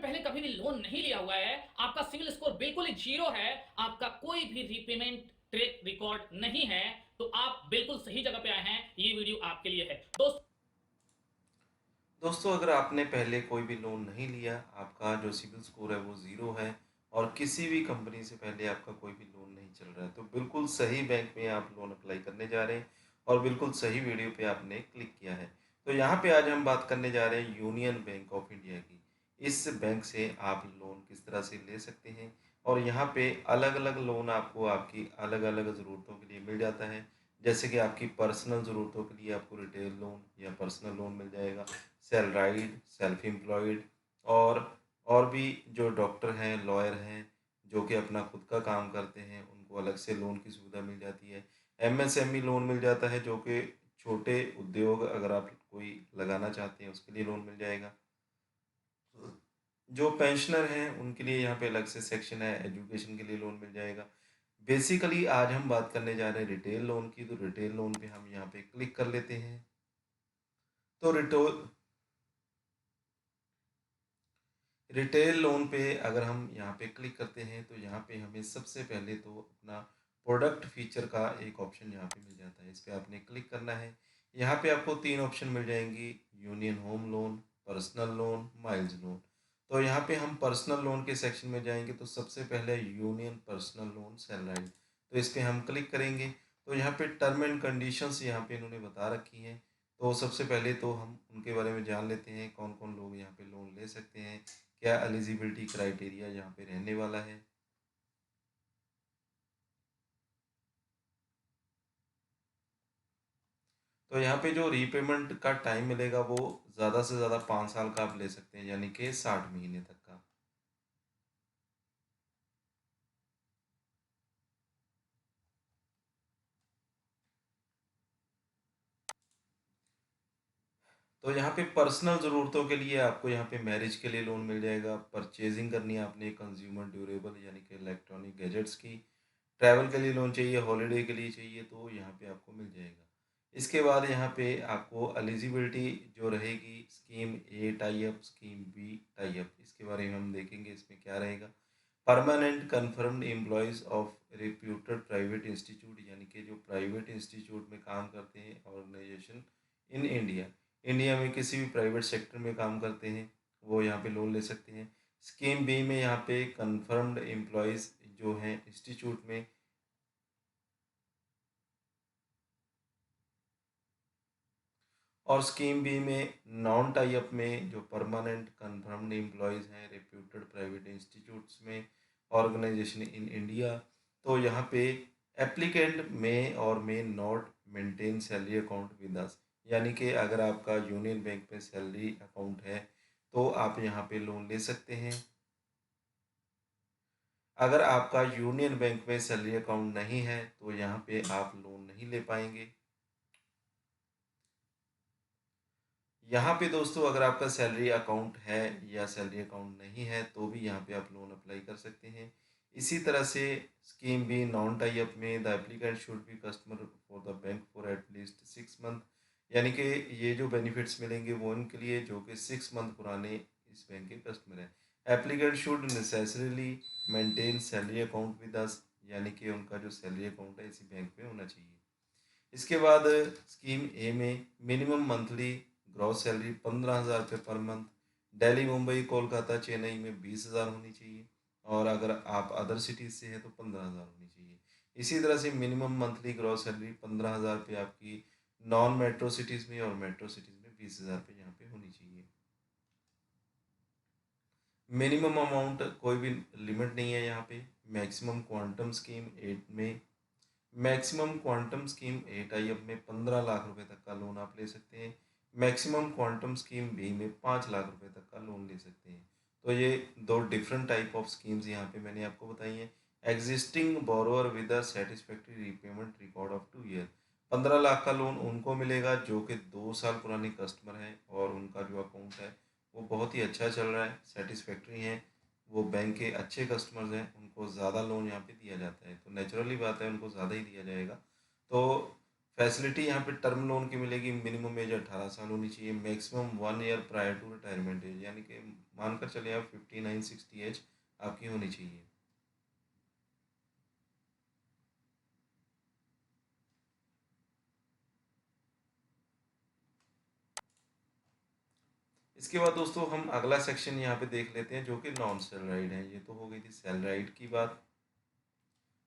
पहले कभी भी लोन नहीं लिया हुआ है, आपका सिविल स्कोर बिल्कुल ही जीरो है, आपका कोई भी रीपेमेंट ट्रैक रिकॉर्ड नहीं है, तो आप बिल्कुल सही जगह पे आए हैं। ये वीडियो आपके लिए है दोस्तों, अगर आपने पहले कोई भी लोन नहीं लिया, आपका जो सिबिल स्कोर है वो ज़ीरो है और किसी भी कंपनी से पहले आपका कोई भी लोन नहीं चल रहा है, तो बिल्कुल सही बैंक में आप लोन अप्लाई करने जा रहे हैं और बिल्कुल सही वीडियो पे आपने क्लिक किया है। तो यहाँ पे आज हम बात करने जा रहे हैं यूनियन बैंक ऑफ इंडिया की। इस बैंक से आप लोन किस तरह से ले सकते हैं और यहाँ पे अलग-अलग लोन आपको आपकी अलग-अलग ज़रूरतों के लिए मिल जाता है। जैसे कि आपकी पर्सनल ज़रूरतों के लिए आपको रिटेल लोन या पर्सनल लोन मिल जाएगा। सैलराइड, सेल्फ एम्प्लॉयड और और भी जो डॉक्टर हैं, लॉयर हैं, जो कि अपना खुद का काम करते हैं, उनको अलग से लोन की सुविधा मिल जाती है। एमएसएमई लोन मिल जाता है, जो कि छोटे उद्योग अगर आप कोई लगाना चाहते हैं, उसके लिए लोन मिल जाएगा। जो पेंशनर हैं, उनके लिए यहाँ पे अलग से सेक्शन है, एजुकेशन के लिए लोन मिल जाएगा। बेसिकली आज हम बात करने जा रहे हैं रिटेल लोन की, तो रिटेल लोन पे हम यहाँ पे क्लिक कर लेते हैं। तो रिटेल लोन पे अगर हम यहाँ पे क्लिक करते हैं तो यहाँ पे हमें सबसे पहले तो अपना प्रोडक्ट फीचर का एक ऑप्शन यहाँ पे मिल जाता है। इस पे आपने क्लिक करना है। यहाँ पे आपको 3 ऑप्शन मिल जाएंगी, union home loan, personal loan, miles loan. तो यहाँ पे हम पर्सनल लोन के सेक्शन में जाएंगे तो सबसे पहले यूनियन पर्सनल लोन सैलराइज, तो इस पे हम क्लिक करेंगे। तो यहाँ पे टर्म एंड कंडीशंस यहाँ पे इन्होंने बता रखी हैं। तो सबसे पहले तो हम उनके बारे में जान लेते हैं, कौन कौन लोग यहाँ पे लोन ले सकते हैं, क्या एलिजिबिलिटी क्राइटेरिया यहाँ पे रहने वाला है। तो यहाँ पे जो रीपेमेंट का टाइम मिलेगा वो ज़्यादा से ज़्यादा 5 साल का आप ले सकते हैं, यानी कि 60 महीने तक का। तो यहाँ पे पर्सनल ज़रूरतों के लिए आपको यहाँ पे मैरिज के लिए लोन मिल जाएगा, परचेजिंग करनी है आपने कंज्यूमर ड्यूरेबल यानी कि इलेक्ट्रॉनिक गैजेट्स की, ट्रैवल के लिए लोन चाहिए, हॉलिडे के लिए चाहिए, तो यहाँ पे आपको मिल जाएगा। इसके बाद यहाँ पे आपको एलिजिबिलिटी जो रहेगी, scheme A tie up, scheme B tie up, इसके बारे में हम देखेंगे इसमें क्या रहेगा। Permanent confirmed employees of reputed private institute, यानी कि जो प्राइवेट इंस्टीट्यूट में काम करते हैं ऑर्गेनाइजेशन इन इंडिया, इंडिया में किसी भी प्राइवेट सेक्टर में काम करते हैं, वो यहाँ पे लोन ले सकते हैं। स्कीम बी में यहाँ पे कन्फर्म्ड एम्प्लॉयज़ जो हैं इंस्टीट्यूट में, और स्कीम बी में नॉन टाई अप में जो परमानेंट कन्फर्म्ड एम्प्लॉयज़ हैं रेप्यूटेड प्राइवेट इंस्टीट्यूट्स में, ऑर्गेनाइजेशन इन इंडिया, तो यहाँ पे एप्लीकेंट में और may not maintain salary account with us, यानी कि अगर आपका यूनियन बैंक में सैलरी अकाउंट है तो आप यहाँ पे लोन ले सकते हैं। अगर आपका यूनियन बैंक में सैलरी अकाउंट नहीं है तो यहाँ पे आप लोन नहीं ले पाएंगे। यहाँ पे दोस्तों अगर आपका सैलरी अकाउंट है या सैलरी अकाउंट नहीं है तो भी यहाँ पे आप लोन अप्लाई कर सकते हैं। इसी तरह से scheme B non tie up में the applicant should be customer for the bank for at least 6 month, यानी कि ये जो बेनिफिट्स मिलेंगे वो उनके लिए जो कि 6 मंथ पुराने इस बैंक के कस्टमर हैं। Applicant should necessarily maintain salary account with us, यानी कि उनका जो सैलरी अकाउंट है इसी बैंक में होना चाहिए। इसके बाद स्कीम ए में मिनिमम मंथली ग्रॉस सैलरी 15,000 रुपये पर मंथ, दिल्ली मुंबई कोलकाता चेन्नई में 20,000 होनी चाहिए, और अगर आप अदर सिटीज़ से हैं तो 15,000 होनी चाहिए। इसी तरह से मिनिमम मंथली ग्रॉस सैलरी 15,000 रुपये आपकी नॉन मेट्रो सिटीज़ में, और मेट्रो सिटीज़ में 20,000 रुपये यहाँ पे होनी चाहिए। मिनिमम अमाउंट कोई भी लिमिट नहीं है यहाँ पे। मैक्सिमम क्वांटम स्कीम 8 में, maximum quantum scheme A tie up में 15 लाख रुपए तक का लोन आप ले सकते हैं। मैक्सिमम क्वांटम स्कीम बी में 5 लाख रुपए तक का लोन ले सकते हैं। तो ये दो डिफरेंट टाइप ऑफ स्कीम्स यहाँ पे मैंने आपको बताई हैं। Existing borrower with a satisfactory repayment record of 2 year, 15 lakh का लोन उनको मिलेगा जो कि 2 साल पुराने कस्टमर हैं और उनका जो अकाउंट है वो बहुत ही अच्छा चल रहा है, सेटिस्फैक्ट्री है, वो बैंक के अच्छे कस्टमर्स हैं, उनको ज़्यादा लोन यहाँ पे दिया जाता है, तो नेचुरली बात है उनको ज़्यादा ही दिया जाएगा। तो फैसिलिटी यहाँ पे टर्म लोन की मिलेगी, मिनिमम एज 18 साल होनी चाहिए, maximum 1 year prior to retirement age, यानी कि मानकर चलिए आप 59-60 एज आपकी होनी चाहिए। इसके बाद दोस्तों हम अगला सेक्शन यहाँ पे देख लेते हैं जो कि नॉन सैलराइड है। ये तो हो गई थी सैलराइड की बात।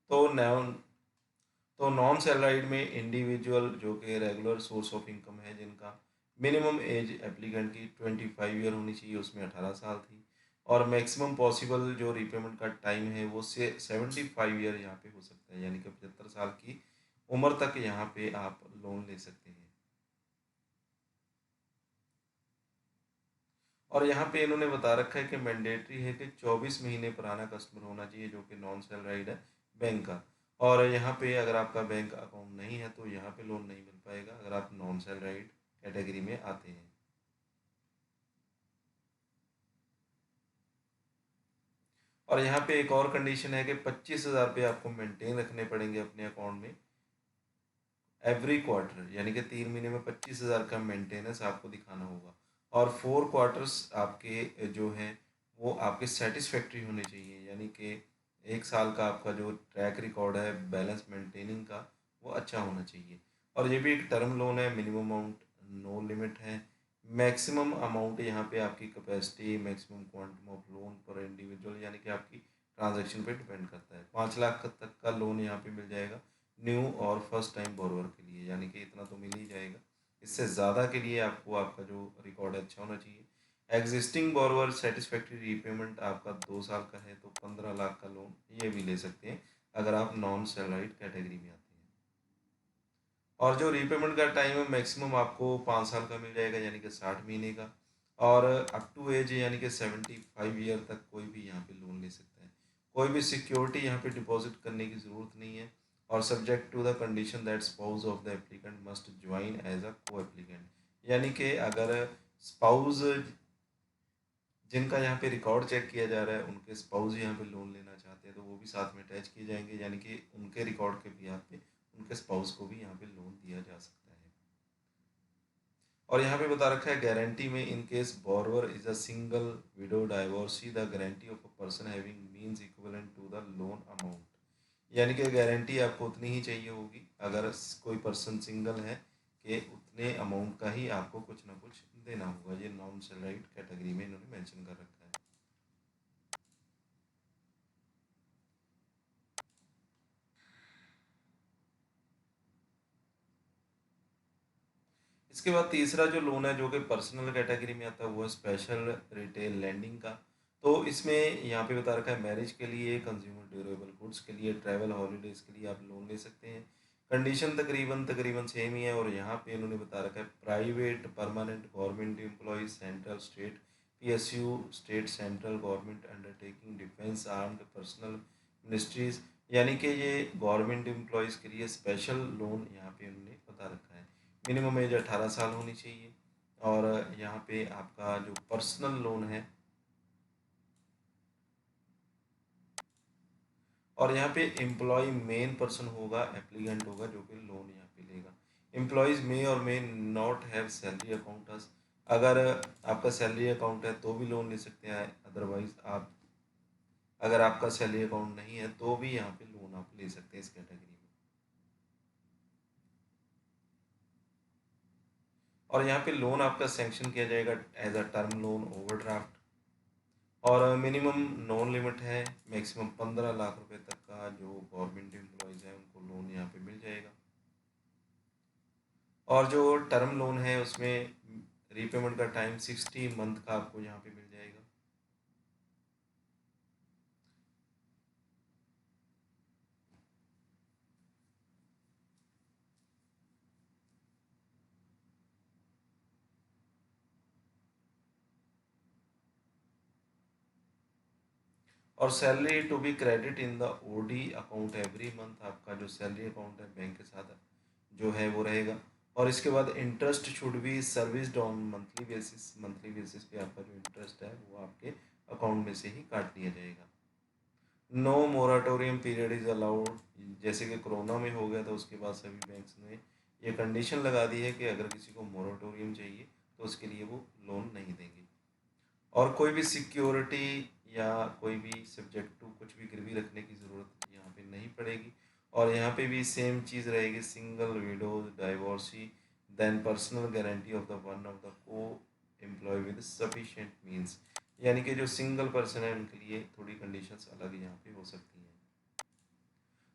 तो नॉन सैलराइड में इंडिविजुअल जो कि रेगुलर सोर्स ऑफ इनकम है, जिनका मिनिमम एज एप्लीकेंट की 25 ईयर होनी चाहिए, उसमें 18 साल थी, और मैक्सिमम पॉसिबल जो रीपेमेंट का टाइम है वो से 75 ईयर यहाँ पे हो सकता है, यानी कि 75 साल की उम्र तक यहाँ पे आप लोन ले सकते हैं। और यहाँ पे इन्होंने बता रखा है कि मैंडेटरी है कि 24 महीने पुराना कस्टमर होना चाहिए जो कि नॉन सैलराइड है बैंक का। और यहाँ पे अगर आपका बैंक अकाउंट नहीं है तो यहाँ पे लोन नहीं मिल पाएगा अगर आप नॉन सैलराइड कैटेगरी में आते हैं। और यहाँ पे एक और कंडीशन है कि 25,000 रुपये आपको मेंटेन रखने पड़ेंगे अपने अकाउंट में एवरी क्वार्टर, यानी कि 3 महीने में 25,000 का मेंटेनेंस आपको दिखाना होगा। और 4 क्वार्टर्स आपके जो हैं वो आपके सेटिस्फैक्ट्री होने चाहिए, यानी कि 1 साल का आपका जो ट्रैक रिकॉर्ड है बैलेंस मेंटेनिंग का वो अच्छा होना चाहिए। और ये भी एक टर्म लोन है, मिनिमम अमाउंट नो लिमिट है, मैक्सिमम अमाउंट यहाँ पे आपकी capacity, maximum quantum of loan पर इंडिविजुअल, यानी कि आपकी ट्रांजैक्शन पे डिपेंड करता है। 5 लाख तक का लोन यहाँ पे मिल जाएगा न्यू और फर्स्ट टाइम बोरोवर के लिए, यानी कि इतना तो मिल ही जाएगा। इससे ज़्यादा के लिए आपको आपका जो रिकॉर्ड है अच्छा होना चाहिए। एग्जिस्टिंग बोरोवर सेटिस्फैक्ट्री रीपेमेंट आपका 2 साल का है तो 15 लाख का लोन ये भी ले सकते हैं अगर आप नॉन सैलराइड कैटेगरी में आते हैं। और जो रीपेमेंट का टाइम है मैक्सिमम आपको 5 साल का मिल जाएगा, यानी कि 60 महीने का। और अप टू एज यानी कि 75 ईयर तक कोई भी यहाँ पे लोन ले सकता है। कोई भी सिक्योरिटी यहाँ पे डिपॉजिट करने की ज़रूरत नहीं है। और subject to the condition that spouse of the applicant must join as a co applicant, यानी कि अगर स्पाउस जिनका यहाँ पे रिकॉर्ड चेक किया जा रहा है उनके स्पाउस यहाँ पे लोन लेना चाहते हैं तो वो भी साथ में अटैच किए जाएंगे, यानी कि उनके रिकॉर्ड के भी यहाँ पे उनके स्पाउस को भी यहाँ पे लोन दिया जा सकता है। और यहाँ पे बता रखा है गारंटी में in case borrower is a single widow divorcee the guarantee of a person having means equivalent to the loan amount, यानी कि गारंटी आपको उतनी ही चाहिए होगी अगर कोई पर्सन सिंगल है कि उतने अमाउंट का ही आपको कुछ ना कुछ देना होगा। ये नॉन सैलराइड कैटेगरी में इन्होंने मेंशन कर रखा है। इसके बाद तीसरा जो लोन है जो कि पर्सनल कैटेगरी में आता है वो है स्पेशल रिटेल लैंडिंग का। तो इसमें यहाँ पे बता रखा है मैरिज के लिए, कंज्यूमर ड्यूरेबल गुड्स के लिए, ट्रैवल हॉलीडेज के लिए आप लोन ले सकते हैं। कंडीशन तकरीबन तकरीबन सेम ही है। और यहाँ पे इन्होंने बता रखा है private permanent government employees central state PSU state central government undertaking defence armed personal ministries, यानी कि ये गवर्नमेंट एम्प्लॉयज़ के लिए स्पेशल लोन यहाँ पे इन्होंने बता रखा है। मिनिमम एज 18 साल होनी चाहिए। और यहाँ पे आपका जो पर्सनल लोन है, और यहाँ पे एम्प्लॉय मेन पर्सन होगा, एप्लीकेंट होगा जो कि लोन यहाँ पे लेगा। एम्प्लॉयज़ मे और may not have salary account, अगर आपका सैलरी अकाउंट है तो भी लोन ले सकते हैं, अदरवाइज आप अगर आपका सैलरी अकाउंट नहीं है तो भी यहाँ पे लोन आप ले सकते हैं इस कैटेगरी में। और यहाँ पे लोन आपका सैंक्शन किया जाएगा as a term loan overdraft. और मिनिमम नॉन लिमिट है, मैक्सिमम 15 लाख रुपए तक का जो गवर्नमेंट एम्प्लॉयज़ हैं उनको लोन यहाँ पे मिल जाएगा। और जो टर्म लोन है उसमें रीपेमेंट का टाइम 60 मंथ का आपको यहाँ पे मिल जाएगा। और salary to be credit in the OD account every month, आपका जो सैलरी अकाउंट है बैंक के साथ जो है वो रहेगा। और इसके बाद interest should be serviced on monthly basis पे आपका जो इंटरेस्ट है वो आपके अकाउंट में से ही काट लिया जाएगा। No moratorium period is allowed, जैसे कि कोरोना में हो गया था उसके बाद सभी बैंक्स ने ये कंडीशन लगा दी है कि अगर किसी को मोरेटोरियम चाहिए तो उसके लिए वो लोन नहीं देंगे। और कोई भी सिक्योरिटी या कोई भी सब्जेक्ट टू कुछ भी गिरवी रखने की ज़रूरत यहाँ पे नहीं पड़ेगी। और यहाँ पे भी सेम चीज़ रहेगी, single widows divorcee then personal guarantee of the one of the co employ with sufficient means, यानी कि जो सिंगल पर्सन है उनके लिए थोड़ी कंडीशंस अलग यहाँ पे हो सकती हैं।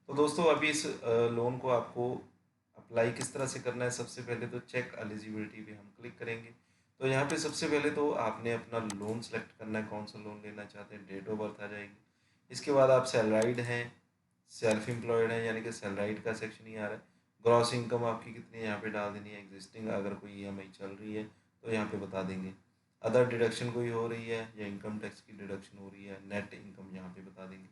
तो दोस्तों अभी इस लोन को आपको अप्लाई किस तरह से करना है, सबसे पहले तो चेक एलिजिबिलिटी पे हम क्लिक करेंगे। तो यहाँ पे सबसे पहले तो आपने अपना लोन सेलेक्ट करना है, कौन सा लोन लेना चाहते हैं, डेट ऑफ बर्थ आ जाएगी। इसके बाद आप सैलराइड हैं, सेल्फ एम्प्लॉयड हैं, यानी कि सैलराइड का सेक्शन ही आ रहा है। ग्रॉस इनकम आपकी कितनी है यहाँ पे डाल देनी है, एग्जिस्टिंग अगर कोई ईएमआई चल रही है तो यहाँ पे बता देंगे। अदर डिडक्शन कोई हो रही है या इनकम टैक्स की डिडक्शन हो रही है, नेट इनकम यहाँ पे बता देंगे।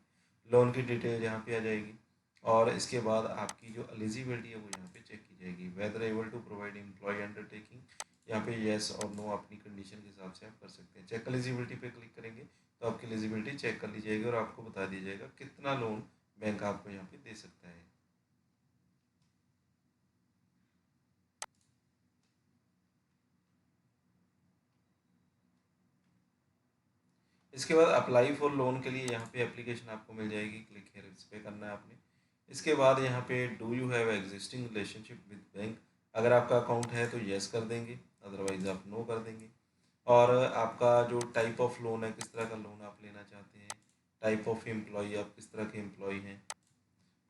लोन की डिटेल यहाँ पे आ जाएगी। और इसके बाद आपकी जो एलिजिबिलिटी है वो यहाँ पे चेक की जाएगी, whether able to provide employ undertaking, यहाँ पे येस और नो अपनी कंडीशन के हिसाब से आप कर सकते हैं। चेक एलिजिबिलिटी पे क्लिक करेंगे तो आपकी एलिजिबिलिटी चेक कर ली जाएगी और आपको बता दिया जाएगा कितना लोन बैंक आपको यहाँ पे दे सकता है। इसके बाद अप्लाई फॉर लोन के लिए यहाँ पे एप्लीकेशन आपको मिल जाएगी, क्लिक हियर इस पे करना है आपने। इसके बाद यहाँ पे do you have existing relationship with bank, अगर आपका अकाउंट है तो येस कर देंगे, अदरवाइज आप नो कर देंगे। और आपका जो टाइप ऑफ लोन है, किस तरह का लोन आप लेना चाहते हैं, टाइप ऑफ एम्प्लॉय आप किस तरह के एम्प्लॉय हैं,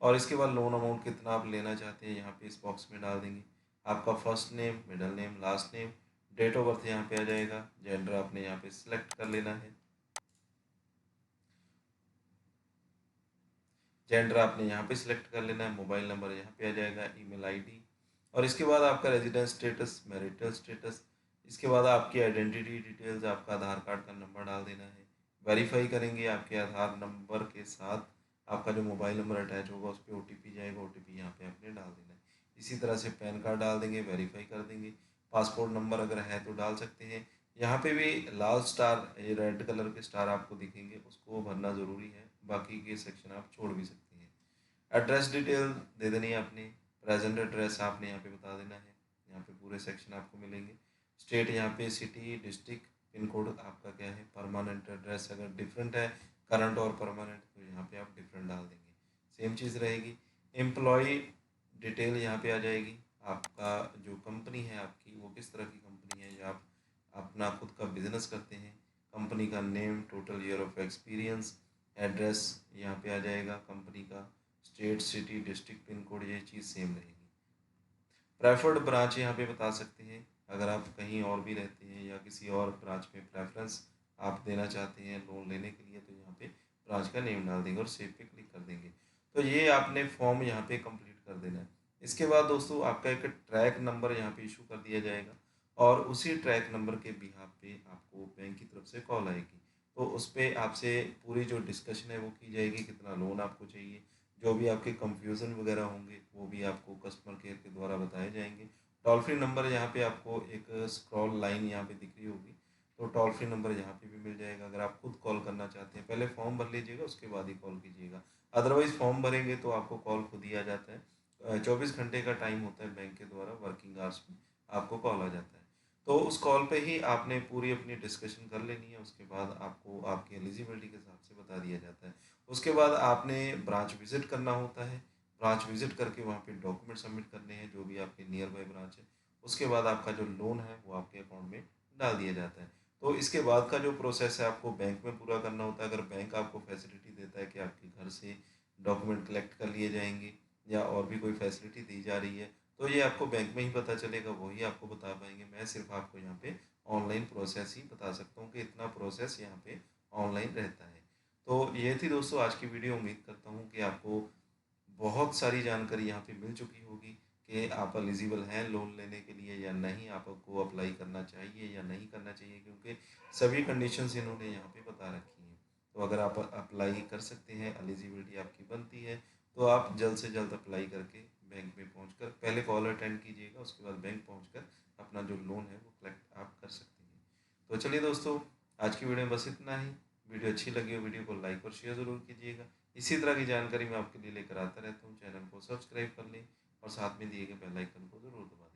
और इसके बाद लोन अमाउंट कितना आप लेना चाहते हैं यहाँ पे इस बॉक्स में डाल देंगे। आपका first name, middle name, last name, date of birth यहाँ पे आ जाएगा, जेंडर आपने यहाँ पे सिलेक्ट कर लेना है, जेंडर आपने यहाँ पे सिलेक्ट कर लेना है, मोबाइल नंबर यहाँ पे आ जाएगा, ईमेल आईडी, और इसके बाद आपका रेजिडेंस स्टेटस, मैरिटल स्टेटस, इसके बाद आपकी आइडेंटिटी डिटेल्स, आपका आधार कार्ड का नंबर डाल देना है। वेरीफाई करेंगे आपके आधार नंबर के साथ आपका जो मोबाइल नंबर अटैच होगा उस पर ओटीपी जाएगा, ओटीपी यहाँ पे आपने डाल देना है। इसी तरह से पैन कार्ड डाल देंगे, वेरीफाई कर देंगे। पासपोर्ट नंबर अगर है तो डाल सकते हैं। यहाँ पे भी लाल स्टार, ये रेड कलर के स्टार आपको दिखेंगे, उसको भरना ज़रूरी है, बाकी के सेक्शन आप छोड़ भी सकते हैं। एड्रेस डिटेल दे देनी है आपने, प्रेजेंट एड्रेस आपने यहाँ पे बता देना है, यहाँ पे पूरे सेक्शन आपको मिलेंगे। स्टेट यहाँ पे सिटी, डिस्ट्रिक्ट, पिन कोड आपका क्या है, परमानेंट एड्रेस अगर डिफरेंट है करंट और परमानेंट तो यहाँ पे आप डिफरेंट डाल देंगे, सेम चीज़ रहेगी। एम्प्लॉय डिटेल यहाँ पे आ जाएगी, आपका जो कंपनी है आपकी वो किस तरह की कंपनी है, या आप अपना खुद का बिजनेस करते हैं, कंपनी का name, total year of experience, address यहाँ पे आ जाएगा कंपनी का, state, city, district, pin code, ये चीज़ सेम रहेगी। प्रेफर्ड ब्रांच यहाँ पे बता सकते हैं, अगर आप कहीं और भी रहते हैं या किसी और ब्रांच में प्रेफरेंस आप देना चाहते हैं लोन लेने के लिए तो यहाँ पे ब्रांच का नेम डाल देंगे और सेव पे क्लिक कर देंगे। तो ये आपने फॉर्म यहाँ पे कंप्लीट कर देना है। इसके बाद दोस्तों आपका एक ट्रैक नंबर यहाँ पे इशू कर दिया जाएगा और उसी ट्रैक नंबर के बिहाफ पे आपको बैंक की तरफ से कॉल आएगी। तो उस पर आपसे पूरी जो डिस्कशन है वो की जाएगी, कितना लोन आपको चाहिए, जो भी आपके कंफ्यूजन वगैरह होंगे वो भी आपको कस्टमर केयर के द्वारा बताए जाएंगे। टोल फ्री नंबर यहाँ पे आपको एक स्क्रॉल लाइन यहाँ पे दिख रही होगी, तो टोल फ्री नंबर यहाँ पे भी मिल जाएगा। अगर आप खुद कॉल करना चाहते हैं, पहले फॉर्म भर लीजिएगा उसके बाद ही कॉल कीजिएगा, अदरवाइज फॉर्म भरेंगे तो आपको कॉल खुद ही आ जाता है। 24 घंटे का टाइम होता है बैंक के द्वारा, वर्किंग आवर्स में आपको कॉल आ जाता है। तो उस कॉल पे ही आपने पूरी अपनी डिस्कशन कर लेनी है, उसके बाद आपको आपकी एलिजिबिलिटी के हिसाब से बता दिया जाता है। उसके बाद आपने ब्रांच विज़िट करना होता है, ब्रांच विज़िट करके वहाँ पे डॉक्यूमेंट सबमिट करने हैं जो भी आपके नियर बाय ब्रांच है। उसके बाद आपका जो लोन है वो आपके अकाउंट में डाल दिया जाता है। तो इसके बाद का जो प्रोसेस है आपको बैंक में पूरा करना होता है। अगर बैंक आपको फैसिलिटी देता है कि आपके घर से डॉक्यूमेंट कलेक्ट कर लिए जाएंगे या और भी कोई फैसिलिटी दी जा रही है तो ये आपको बैंक में ही पता चलेगा, वही आपको बता पाएंगे। मैं सिर्फ आपको यहाँ पे ऑनलाइन प्रोसेस ही बता सकता हूँ कि इतना प्रोसेस यहाँ पे ऑनलाइन रहता है। तो ये थी दोस्तों आज की वीडियो। उम्मीद करता हूँ कि आपको बहुत सारी जानकारी यहाँ पे मिल चुकी होगी कि आप एलिजिबल हैं लोन लेने के लिए या नहीं, आपको अप्लाई करना चाहिए या नहीं करना चाहिए, क्योंकि सभी कंडीशंस इन्होंने यहाँ पे बता रखी हैं। तो अगर आप अप्लाई कर सकते हैं, एलिजिबिलिटी आपकी बनती है, तो आप जल्द से जल्द अप्लाई करके बैंक में पहुँच पहले कॉल अटेंड कीजिएगा, उसके बाद बैंक पहुँच अपना जो लोन है वो कलेक्ट आप कर सकते हैं। तो चलिए दोस्तों, आज की वीडियो में बस इतना ही। वीडियो अच्छी लगी हो वीडियो को लाइक और शेयर ज़रूर कीजिएगा। इसी तरह की जानकारी मैं आपके लिए लेकर आता रहता हूँ। चैनल को सब्सक्राइब कर लें, और साथ में दिए गए बेल आइकन को ज़रूर दबा दें।